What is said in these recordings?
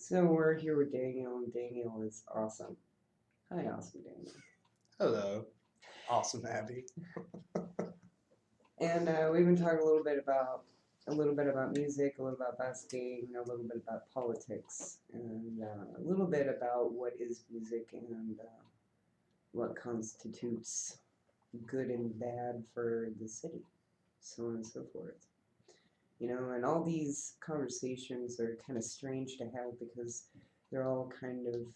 So we're here with Daniel, and Daniel is awesome. Hi, awesome Daniel. Hello, awesome Abby. And we've been talking a little bit about music, a little about busking, a little bit about politics, and a little bit about what is music and what constitutes good and bad for the city, so on and so forth. You know, and all these conversations are kind of strange to have because they're all kind of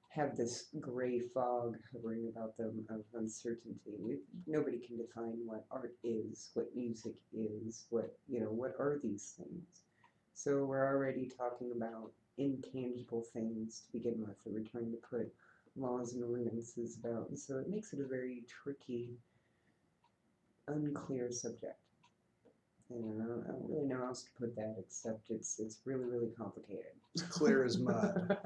have this gray fog hovering about them of uncertainty. Nobody can define what art is, what music is, what are these things. So we're already talking about intangible things to begin with that we're trying to put laws and ordinances about. And so it makes it a very tricky, unclear subject. And I don't really know how else to put that except it's really, really complicated. It's clear as mud.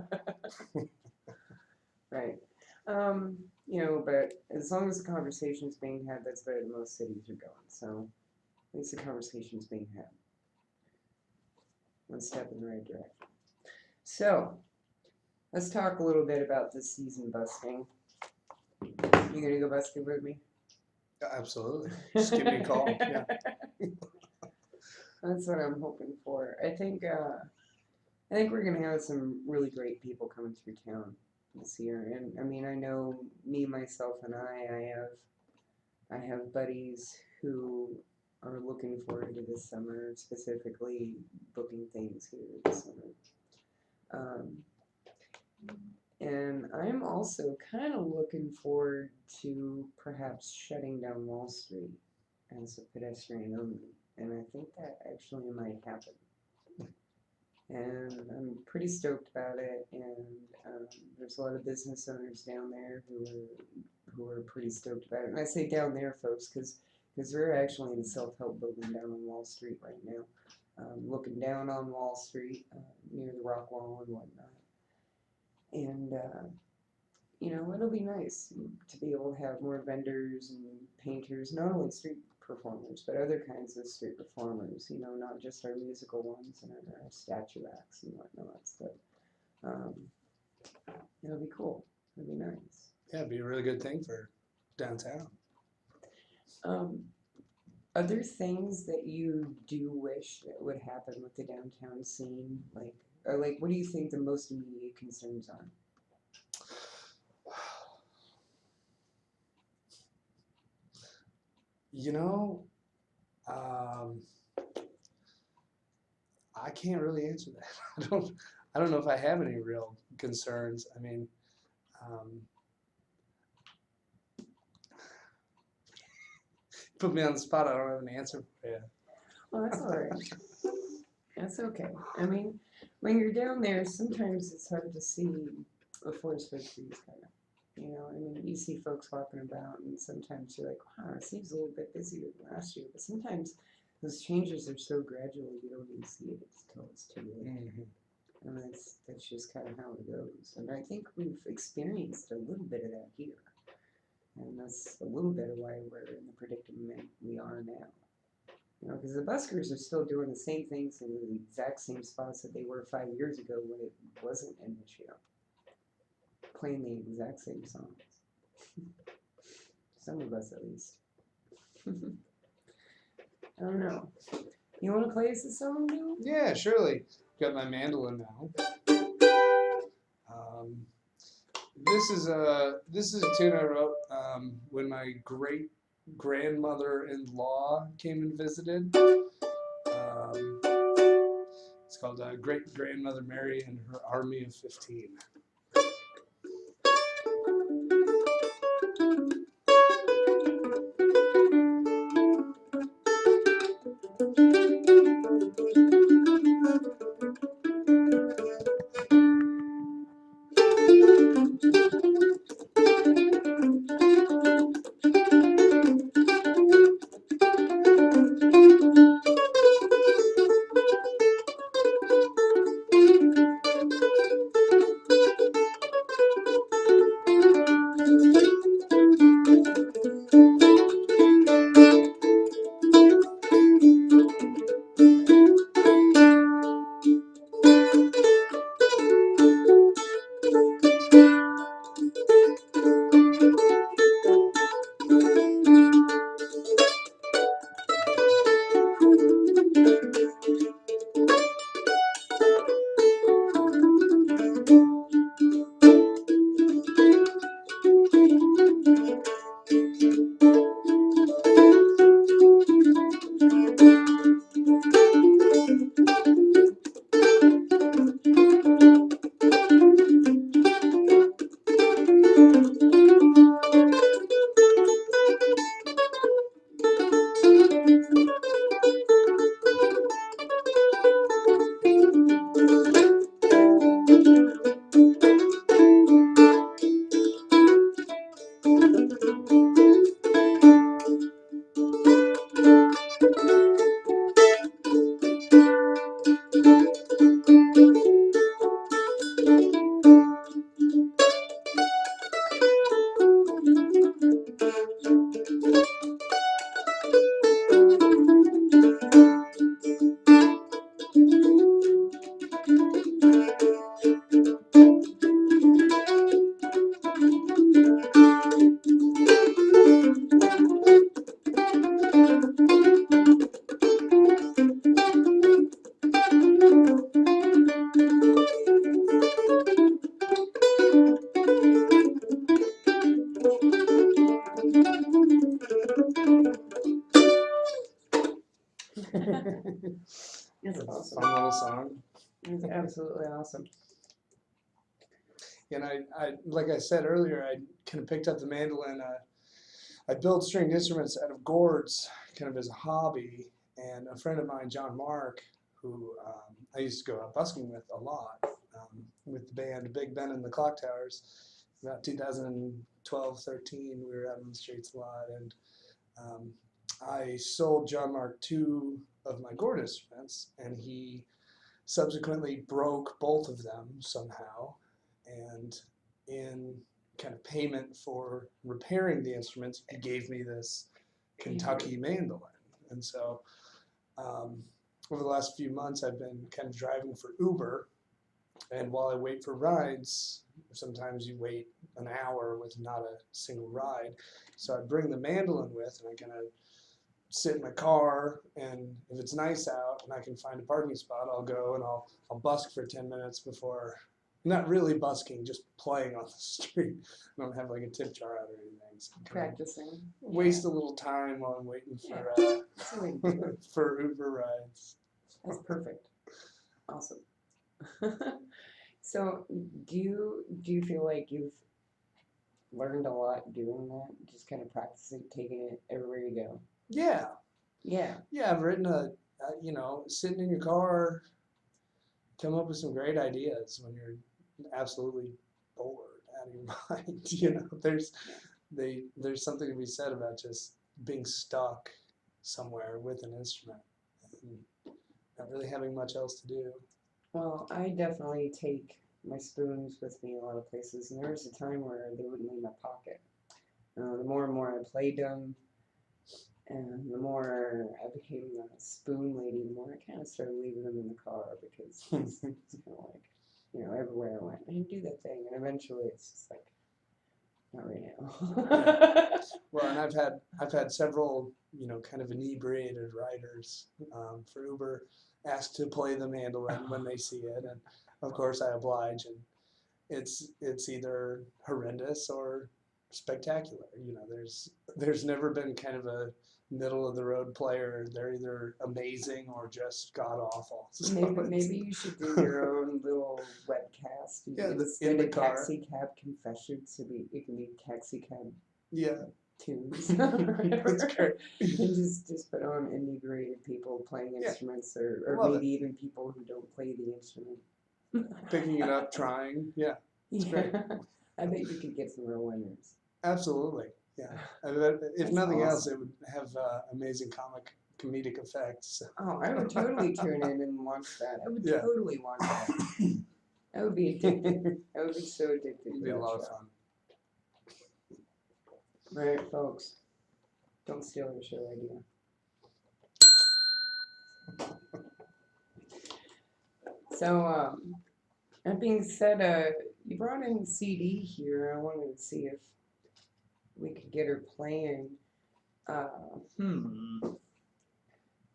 Right. But as long as the conversation's being had, that's where most cities are going. So at least the conversation's being had. One step in the right direction. So let's talk a little bit about this season busking. You gonna go busking with me? Absolutely. Just give me a call. Yeah. That's what I'm hoping for. I think we're gonna have some really great people coming through town this year, and I mean, I know me, myself, and I have buddies who are looking forward to this summer, specifically booking things here this summer. And I'm also kind of looking forward to perhaps shutting down Wall Street as a pedestrian only, and I think that actually might happen. And I'm pretty stoked about it, and there's a lot of business owners down there who are pretty stoked about it. And I say down there, folks, because we're actually in the self-help building down on Wall Street right now, looking down on Wall Street near the rock wall and whatnot. And it'll be nice to be able to have more vendors and painters, not only street performers, but other kinds of street performers, not just our musical ones and our statue acts and whatnot. So it'll be cool. It'll be nice. Yeah, it'd be a really good thing for downtown. Other things that you do wish that would happen with the downtown scene, like what do you think the most immediate concerns are? I can't really answer that. I don't know if I have any real concerns. I mean, put me on the spot. I don't have an answer for you. Well, that's all right. That's okay. I mean, when you're down there, sometimes it's hard to see the forest for the trees, kind of. You see folks walking about, and sometimes you're like, wow, it seems a little bit busier than last year. But sometimes those changes are so gradual, you don't even see it until it's too late. Mm-hmm. And that's just kind of how it goes. And I think we've experienced a little bit of that here. And that's a little bit of why we're in the predicament we are now. Because the buskers are still doing the same things in the exact same spots that they were 5 years ago when it wasn't an issue. Playing the exact same songs. Some of us, at least. I don't know. You want to play us a song, Bill? Yeah, surely. Got my mandolin now. This is a tune I wrote when my great grandmother-in-law came and visited. It's called Great Grandmother Mary and Her Army of 15. It's absolutely awesome. And I like I said earlier, I kind of picked up the mandolin. I build stringed instruments out of gourds, kind of as a hobby. And a friend of mine, John Mark, who I used to go out busking with a lot, with the band Big Ben and the Clock Towers. About 2012, 13, we were out on the streets a lot, and I sold John Mark 2 of my gourd instruments, and he subsequently broke both of them somehow, and in kind of payment for repairing the instruments, he gave me this Kentucky mandolin. And so over the last few months, I've been kind of driving for Uber, and while I wait for rides, sometimes you wait an hour with not a single ride. So I bring the mandolin with, and I kind of sit in my car, and if it's nice out and I can find a parking spot, I'll go and I'll busk for 10 minutes before, not really busking, just playing on the street. I don't have like a tip jar out or anything. So Practicing. Waste a little time while I'm waiting for for Uber rides. That's perfect. Awesome. So do you feel like you've learned a lot doing that? Just kind of practicing, taking it everywhere you go? Yeah. Yeah. Yeah, I've written you know, sitting in your car, come up with some great ideas when you're absolutely bored out of your mind. You know, there's something to be said about just being stuck somewhere with an instrument and not really having much else to do. Well, I definitely take my spoons with me a lot of places, and there was a time where they wouldn't leave my pocket. The more and more I played them, and the more I became a spoon lady, the more I kind of started leaving them in the car because it's kind of like, you know, everywhere I went, I didn't do that thing, and eventually it's just like, not right now. Well, and I've had several, you know, kind of inebriated riders for Uber ask to play the mandolin when they see it, and of course I oblige, and it's either horrendous or spectacular. You know, there's never been kind of a middle of the road player. They're either amazing or just god awful. So maybe you should do your own little webcast. You Yeah, in the taxi cab confessions. It can be taxi cab. Yeah. Tunes. That's great. And just put on inebriated people playing instruments, or maybe even people who don't play the instrument. Picking it up, trying. Yeah, it's great. I bet you could get some real winners. Absolutely. Yeah. If nothing else, it would have amazing comedic effects. Oh, I would totally tune in and watch that. I would totally watch that. I would be addicted. I would be so addicted. It'd be a lot of fun. Right, folks. Don't steal your show idea. So, that being said, you brought in a CD here. I wanted to see if we could get her playing.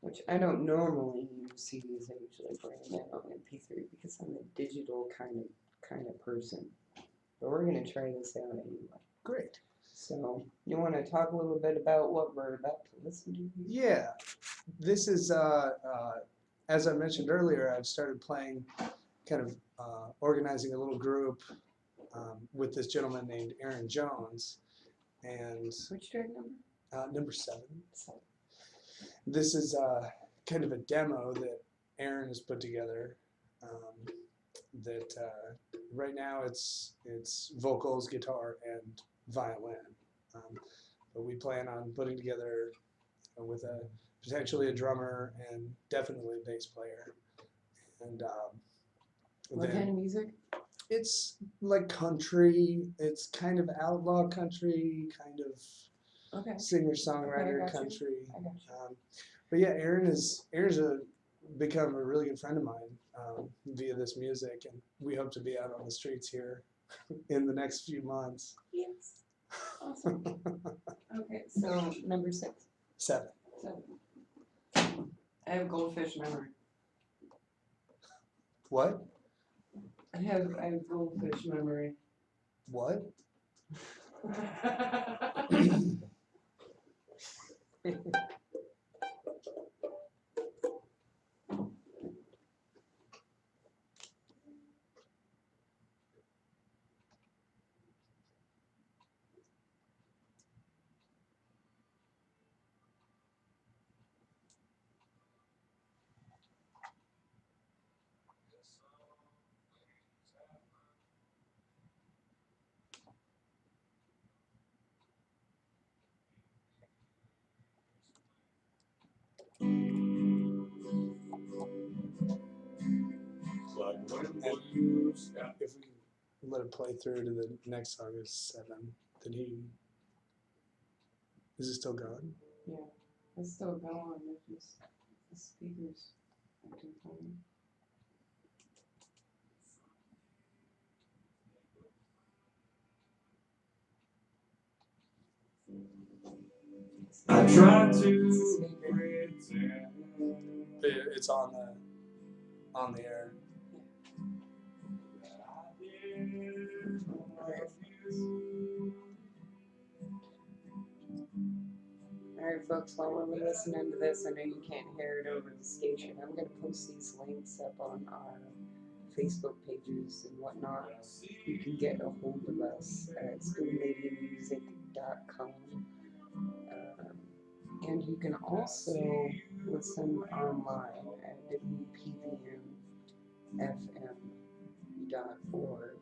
Which I don't normally use CDs. I usually bring them in on MP3 because I'm a digital kind of person. But we're gonna try this out anyway. Great. So, you want to talk a little bit about what we're about to listen to here? Yeah, this is, as I mentioned earlier, I've started playing, kind of organizing a little group with this gentleman named Aaron Jones. And which track number? Number 7. This is kind of a demo that Aaron has put together. That right now it's vocals, guitar, and violin, but we plan on putting together with potentially a drummer and definitely a bass player. And what kind of music? It's like country. It's kind of outlaw country, kind of singer-songwriter country. I got you. But yeah, Aaron's become a really good friend of mine via this music, and we hope to be out on the streets here in the next few months. Yes. Awesome. Okay, so number 6. 7. I have goldfish memory. What? I have goldfish memory. What? And if we let it play through to the next song is 7, then is it still going? Yeah, it's still going. They're just the speakers acting funny. I try to pretend. It's on the air. Alright, folks, while we're listening to this, I know you can't hear it over the station. I'm going to post these links up on our Facebook pages and whatnot. You can get a hold of us at spoonladymusic.com. And you can also listen online at WPVM.fm.org.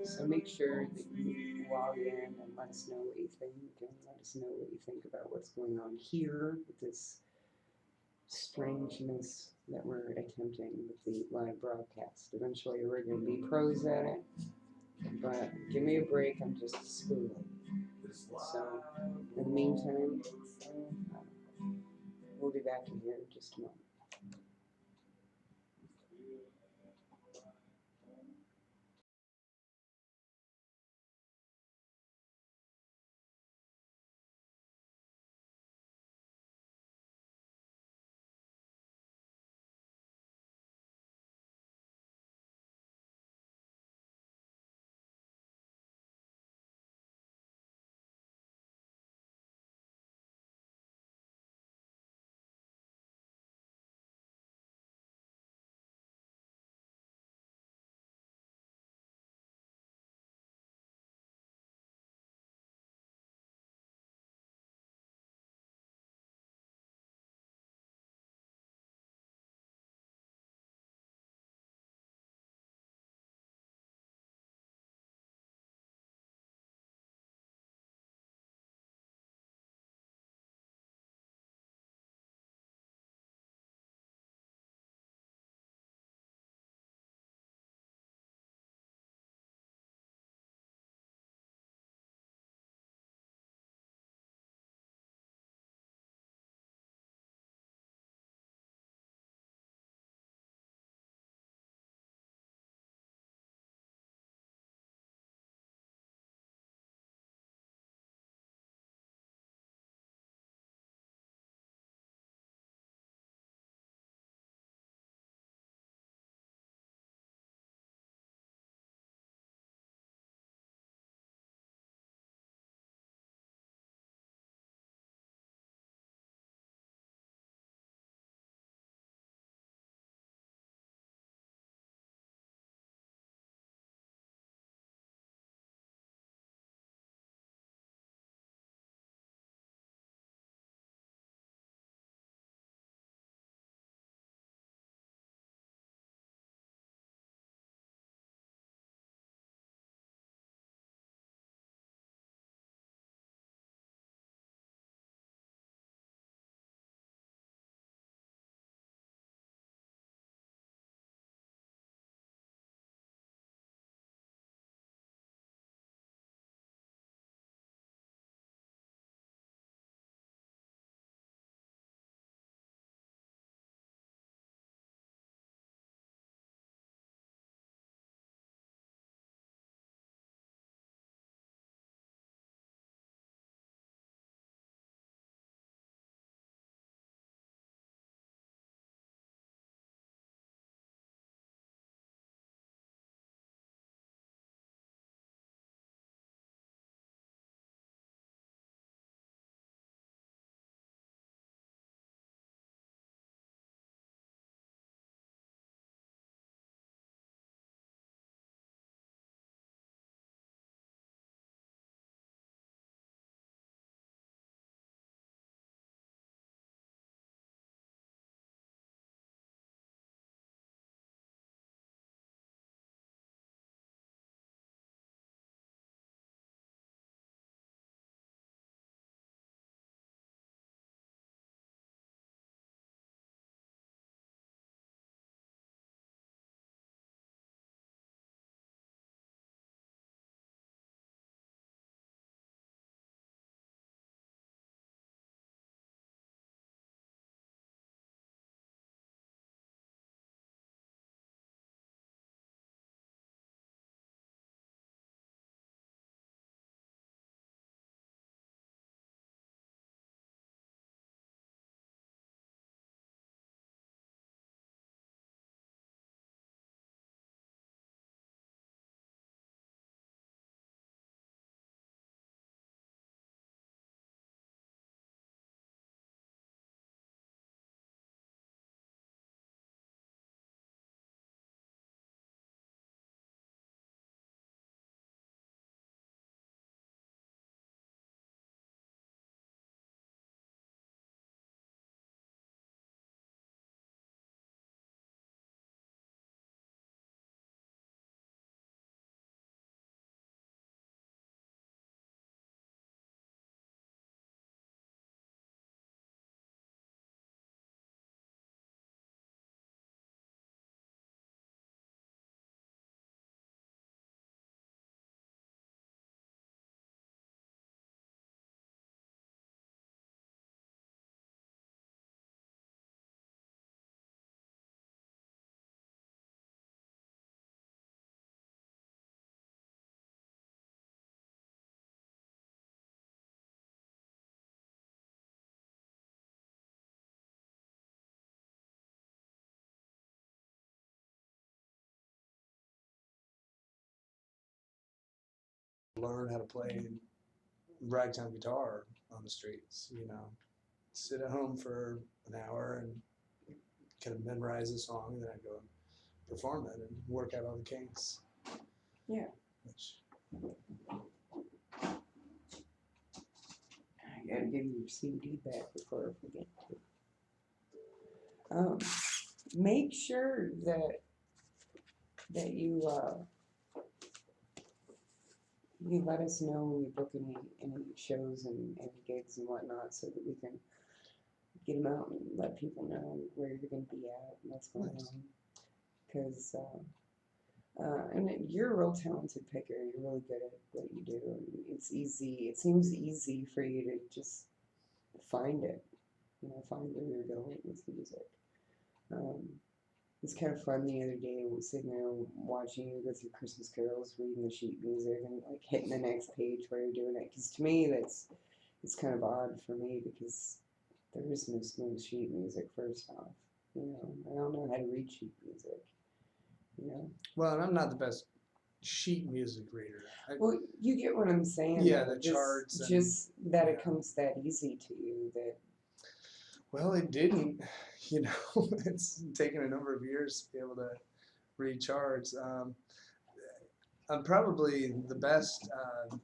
So make sure that you log in and let us know what you think, and let us know what you think about what's going on here with this strangeness that we're attempting with the live broadcast. Eventually we're going to be pros at it, but give me a break, I'm just schooling. So in the meantime, we'll be back in here in just a moment. learn how to play ragtime guitar on the streets, sit at home for an hour and kind of memorize a song, and then I'd go and perform it and work out all the kinks. Yeah. Which, I gotta give you your CD back before I forget. Make sure that you let us know when you book any shows and gigs and whatnot, so that we can get them out and let people know where you're going to be at and what's going on. Because and you're a real talented picker. You're really good at what you do. And it's easy. It seems easy for you to just find it. Find where you're going with music. It's kind of fun the other day. I was sitting there watching you go through Christmas carols, reading the sheet music, and like hitting the next page while you're doing it. Because to me, it's kind of odd for me, because there is no smooth sheet music. First off, I don't know how to read sheet music. Well, and I'm not the best sheet music reader. Well, you get what I'm saying. Yeah, though. the charts. Just that it comes that easy to you that. Well, it didn't. It's taken a number of years to be able to read charts. I'm probably the best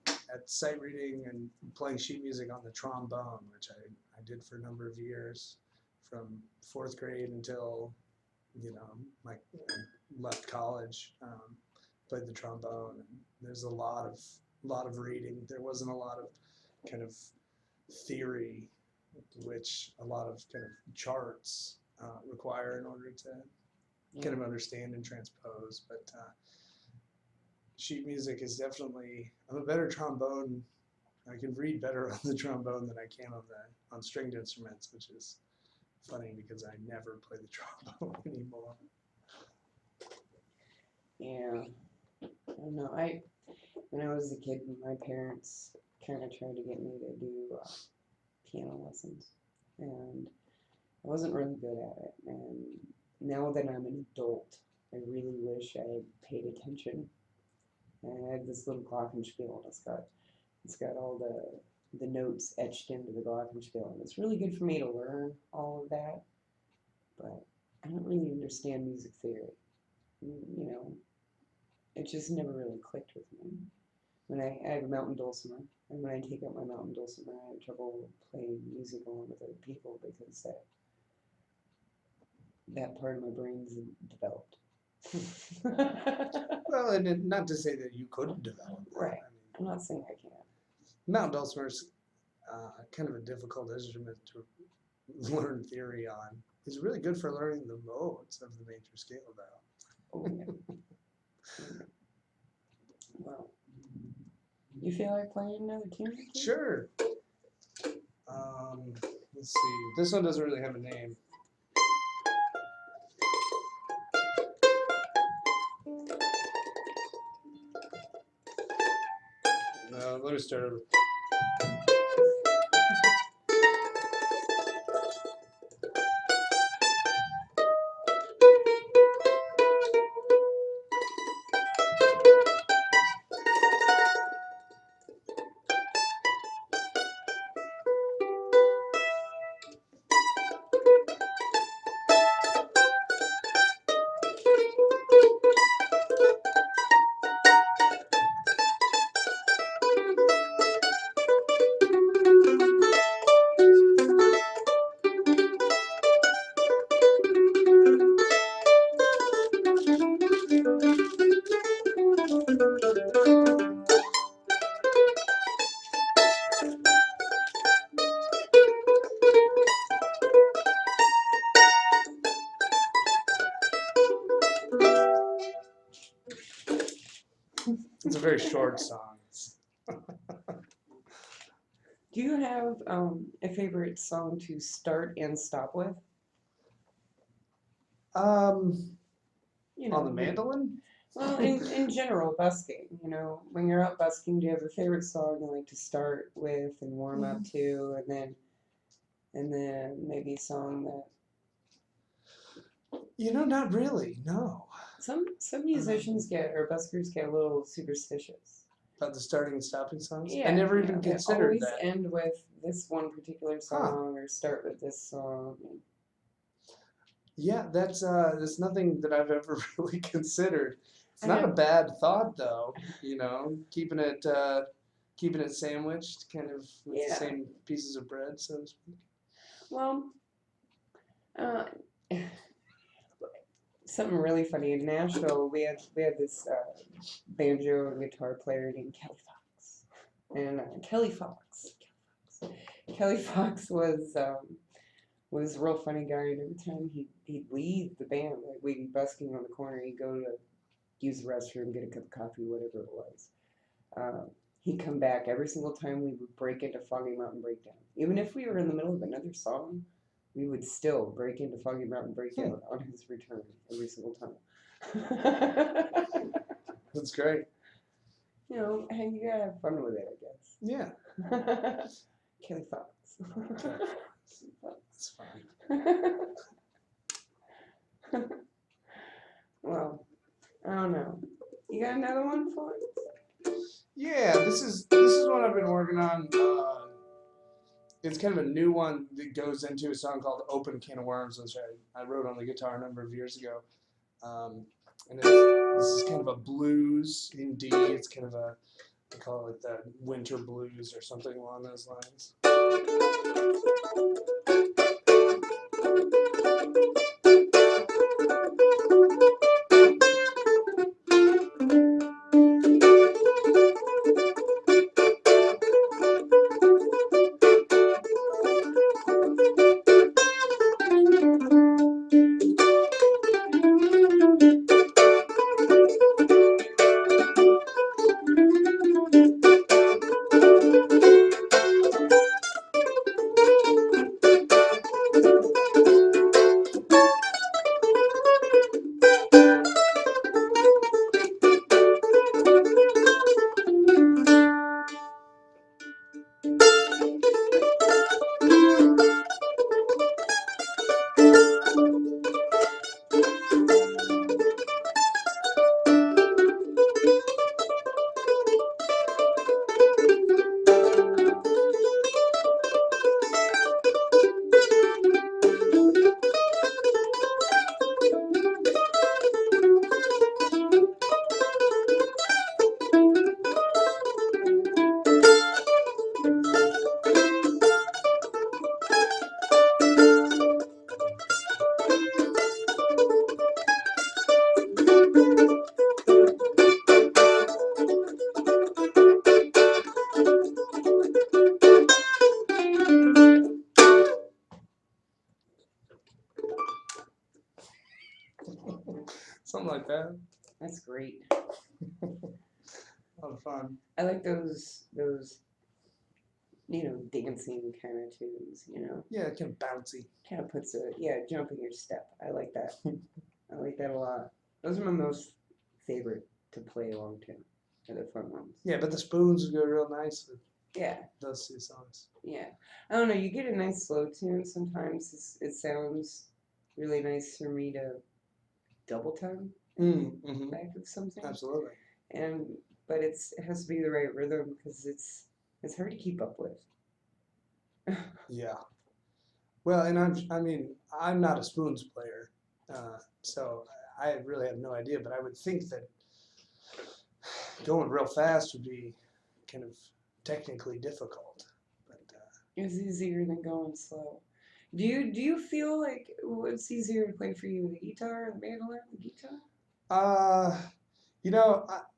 at sight reading and playing sheet music on the trombone, which I did for a number of years, from 4th grade until I left college. Played the trombone, and there's a lot of reading. There wasn't a lot of kind of theory, which a lot of kind of charts require in order to kind of understand and transpose. But sheet music is definitely, I'm a better trombone. I can read better on the trombone than I can on stringed instruments, which is funny because I never play the trombone anymore. Yeah, I don't know. When I was a kid, my parents kind of tried to get me to do piano lessons, and I wasn't really good at it. And now that I'm an adult, I really wish I had paid attention. And I have this little glockenspiel, and it's got all the notes etched into the glockenspiel, and it's really good for me to learn all of that. But I don't really understand music theory. It just never really clicked with me. When I have a mountain dulcimer, and when I take out my mountain dulcimer, I have trouble playing music along with other people, because that part of my brain's developed. Well, and not to say that you couldn't develop that. Right. I'm not saying I can't. Mountain dulcimer's kind of a difficult instrument to learn theory on. It's really good for learning the modes of the major scale, though. Oh, yeah. Well, you feel like playing another tune? Sure. Let's see. This one doesn't really have a name. Let me start over. It's a very short song. Do you have a favorite song to start and stop with? On the mandolin? Well, in general, busking. When you're out busking, do you have a favorite song you like to start with and warm up to, and then maybe a song that? Not really. No. Some musicians or buskers get a little superstitious. About the starting and stopping songs? Yeah, I never you even know, they considered always that. end with this one particular Huh. song or start with this song. Yeah, that's nothing that I've ever really considered. It's I not a had, bad thought though, keeping it sandwiched kind of with the yeah. same pieces of bread, so to speak. Well, uh, something really funny in Nashville. We had this banjo and guitar player named Kelly Fox, and Kelly Fox was a real funny guy. And every time he'd leave the band, like we'd be busking on the corner, he'd go to use the restroom, get a cup of coffee, whatever it was. Uh, he'd come back every single time we would break into Foggy Mountain Breakdown. Even if we were in the middle of another song, we would still break into Foggy Mountain Breakdown on his return every single time. That's great. You know, and you gotta have fun with it, I guess. Yeah, Kelly Fox. that's fine. Well, I don't know. You got another one for us? Yeah, this is what I've been working on. It's kind of a new one that goes into a song called "Open Can of Worms," which I wrote on the guitar a number of years ago. And this is kind of a blues in D. It's kind of a, they call it like the winter blues or something along those lines. Something like that. That's great. A lot of fun. I like those dancing kind of tunes, Yeah, kind of bouncy. Kind of puts jump in your step. I like that. I like that a lot. Those are my most favorite to play along to. Are the fun ones. Yeah, but the spoons would go real nice with Yeah. those two songs. Yeah. I don't know. You get a nice slow tune sometimes. It sounds really nice for me to double time Mm-hmm. back of something. Absolutely. But it has to be the right rhythm because it's hard to keep up with. Yeah. Well, and I'm not a spoons player, so I really have no idea. But I would think that going real fast would be kind of technically difficult. But It's easier than going slow. Do you feel like what's easier to play for you, the guitar, the mandolin, the guitar?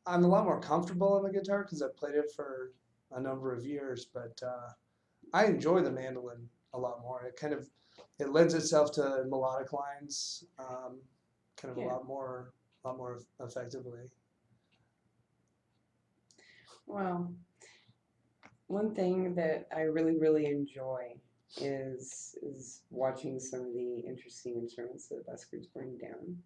I'm a lot more comfortable on the guitar because I've played it for a number of years. But I enjoy the mandolin a lot more. It lends itself to melodic lines, kind of Yeah. a lot more effectively. Well, one thing that I really, really enjoy is watching some of the interesting instruments that buskers bring down.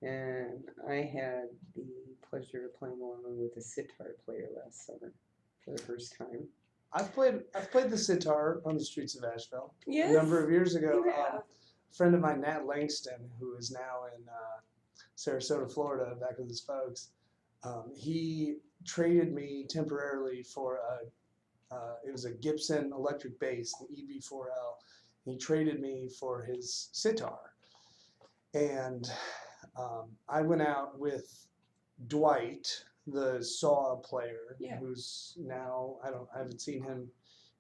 And I had the pleasure of playing along with a sitar player last summer for the first time. I've played the sitar on the streets of Asheville Yes, a number of years ago. you have. A friend of mine, Nat Langston, who is now in Sarasota, Florida, back with his folks. he traded me temporarily for it was a Gibson electric bass, the EB4L. He traded me for his sitar. And I went out with Dwight, the saw player, who's now, I haven't seen him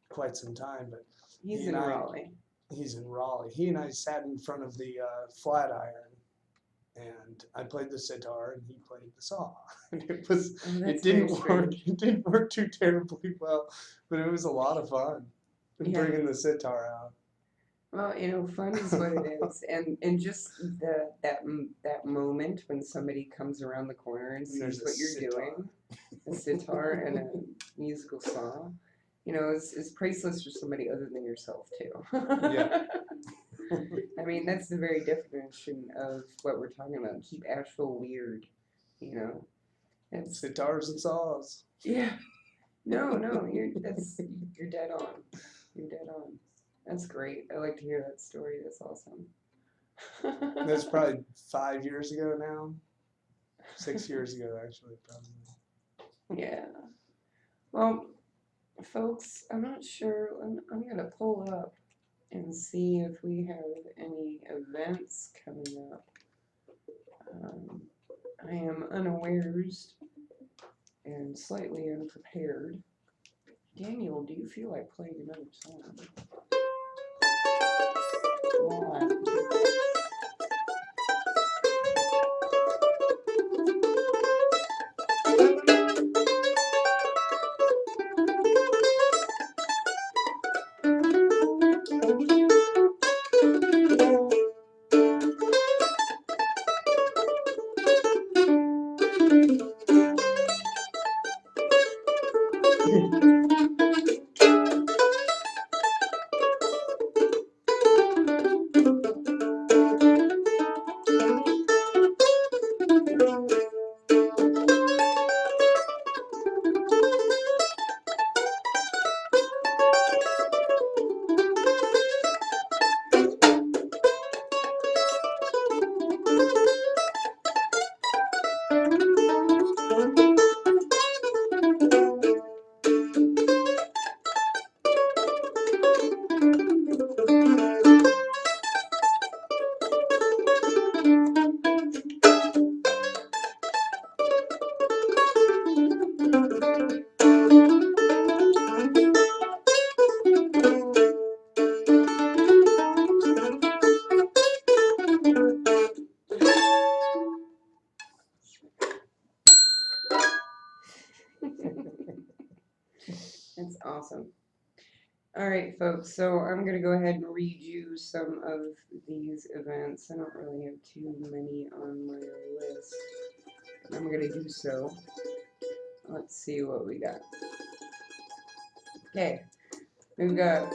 quite some time, but he's in Raleigh. He's in Raleigh. He and I sat in front of the flat iron, and I played the sitar and he played the saw. And it didn't work too terribly well, but it was a lot of fun bringing the sitar out. Well, you know, fun is what it is, and just that moment when somebody comes around the corner and sees what you're doing, a sitar and a musical saw, you know, is priceless for somebody other than yourself too. Yeah. I mean, that's the very definition of what we're talking about. Keep Asheville weird, you know. It's sitars and saws. Yeah. No, you're dead on. You're dead on. That's great. I like to hear that story. That's awesome. That's probably 5 years ago now. 6 years ago, actually, probably. Yeah. Well, folks, I'm not sure. I'm going to pull up and see if we have any events coming up. I am unawares and slightly unprepared. Daniel, do you feel like playing another song? Why? That's awesome. All right, folks, so I'm going to go ahead and read you some of these events. I don't really have too many on my list, but I'm going to do so. Let's see what we got. Okay, we've got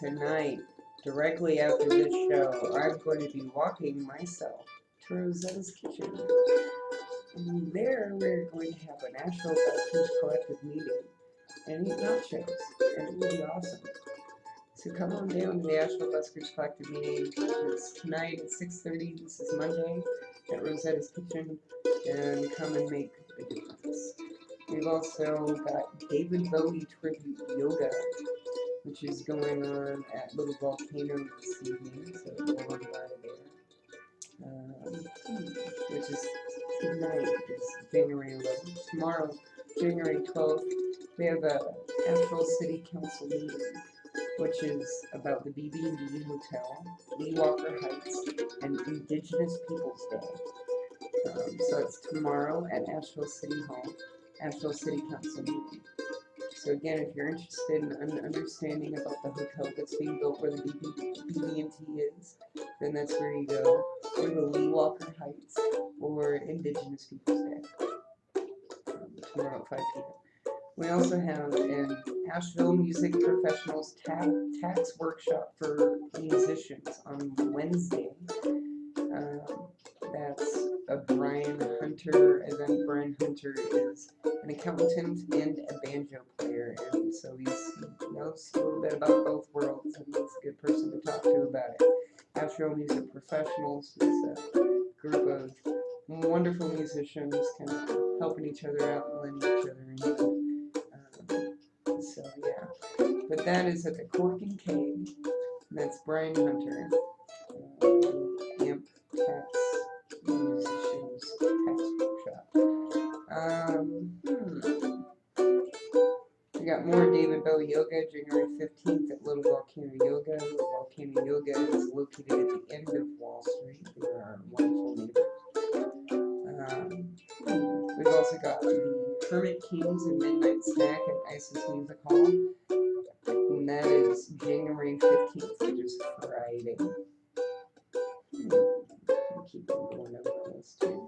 tonight, directly after this show, I'm going to be walking myself to Rosetta's Kitchen. And there we're going to have a National Buskers Collective meeting and eat nachos, and it will be awesome. So come on down to the Asheville Buskers Collective meeting. It's tonight at 6:30. This is Monday at Rosetta's Kitchen, and come and make a difference. We've also got David Bowie Tribute Yoga, which is going on at Little Volcano this evening, so we'll run by there. Which is tonight, is January 11th. Tomorrow, January 12th, we have a Asheville City Council meeting, which is about the BB&D Hotel, Lee Walker Heights, and Indigenous Peoples Day. So it's tomorrow at Asheville City Hall, Asheville City Council meeting. So again, if you're interested in understanding about the hotel that's being built where the BB&T is, then that's where you go. Or the Lee Walker Heights, or Indigenous Peoples Day. Tomorrow at 5 p.m. We also have an Asheville Music Professionals tax workshop for musicians on Wednesday. That's a Brian Hunter event. Brian Hunter is an accountant and a banjo player, and so he knows a little bit about both worlds, and he's a good person to talk to about it. Asheville Music Professionals is a group of wonderful musicians, kind of helping each other out and lending each other in. So yeah, but that is at the Cork and Keg. That's Brian Hunter, Amp Tax Musicians Tax Workshop. We got more David Bowie Yoga, January 15th at Little Volcano Yoga. Little Volcano Yoga is located at the end of Wall Street. They are our wonderful neighbors. We've also got the Hermit Kings and Midnight Snack at Isis Music Hall. And that is January 15th, which is Friday. Keep going over this too.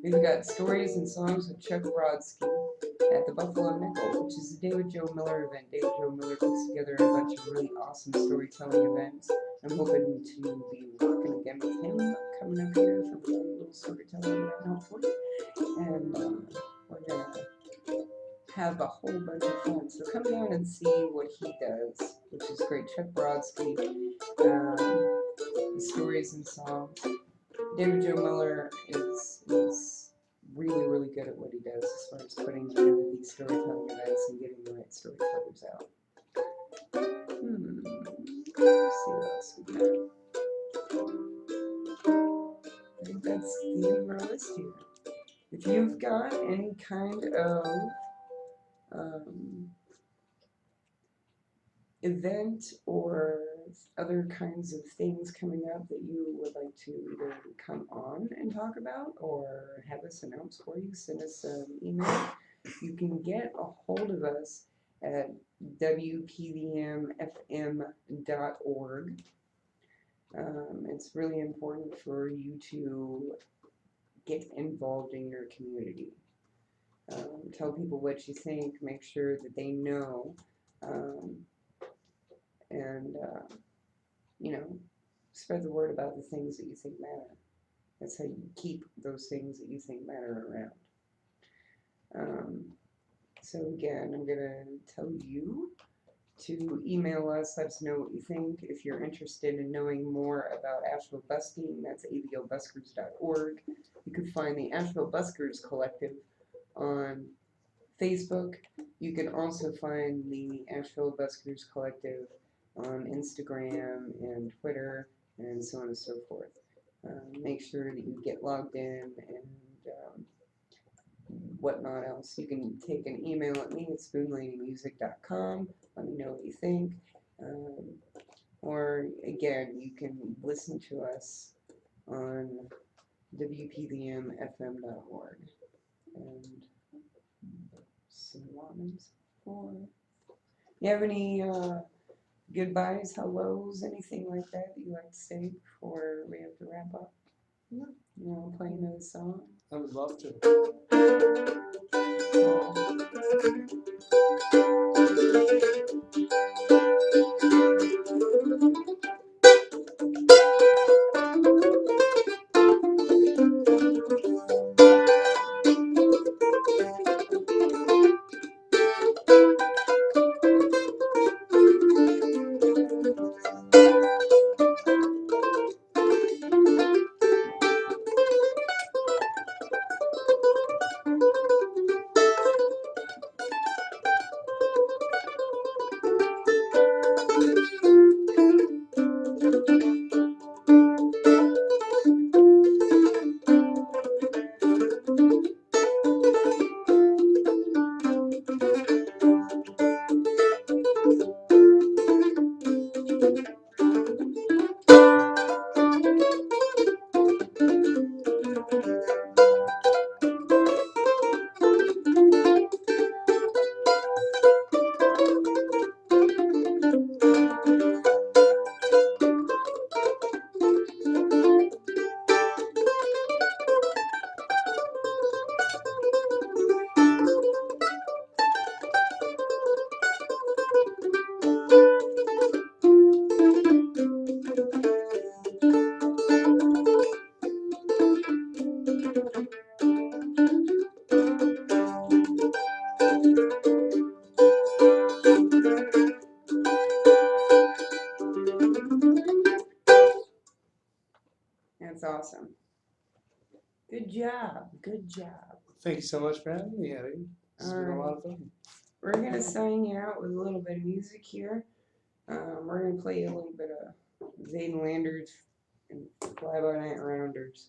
We've got Stories and Songs with Chuck Broadsky at the Buffalo Nickel, which is a David Joe Miller event. David Joe Miller puts together a bunch of really awesome storytelling events. I'm hoping to be working again with him coming up here for a little storytelling event, hopefully. And we're going to have a whole bunch of fun. So come down and see what he does, which is great. Chuck Broadsky, the Stories and Songs. David Joe Miller is really, really good at what he does as far as putting together these storytelling events and getting the right storytellers out. Let's see what else we got. I think that's the end of our list here. If you've got any kind of event or other kinds of things coming up that you would like to either come on and talk about or have us announce for you, send us an email. You can get a hold of us at WPVMFM.org. It's really important for you to get involved in your community. Tell people what you think, make sure that they know, and spread the word about the things that you think matter. That's how you keep those things that you think matter around. So again, I'm going to tell you to email us, let us know what you think. If you're interested in knowing more about Asheville Busking, that's AVLbuskers.org. You can find the Asheville Buskers Collective on Facebook. You can also find the Asheville Buskers Collective on Instagram and Twitter and so on and so forth. Make sure that you get logged in and whatnot else. You can take an email at me at spoonladymusic.com. Let me know what you think. Or again, you can listen to us on WPVMFM.org. And so on and so forth. You have any goodbyes, hellos, anything like that you like to say before we have to wrap up? No. You want to play another song? I would love to. Good job. Good job. Thank you so much for having me, Eddie. This has been a lot of fun. We're going to sign you out with a little bit of music here. We're going to play a little bit of Zayden Landers and Fly By Night Rounders.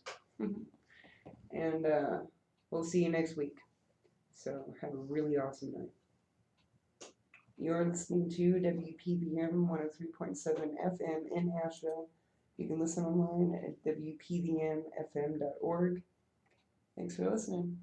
And we'll see you next week. So have a really awesome night. You're listening to WPVM 103.7 FM in Asheville. You can listen online at WPVMFM.org. Thanks for listening.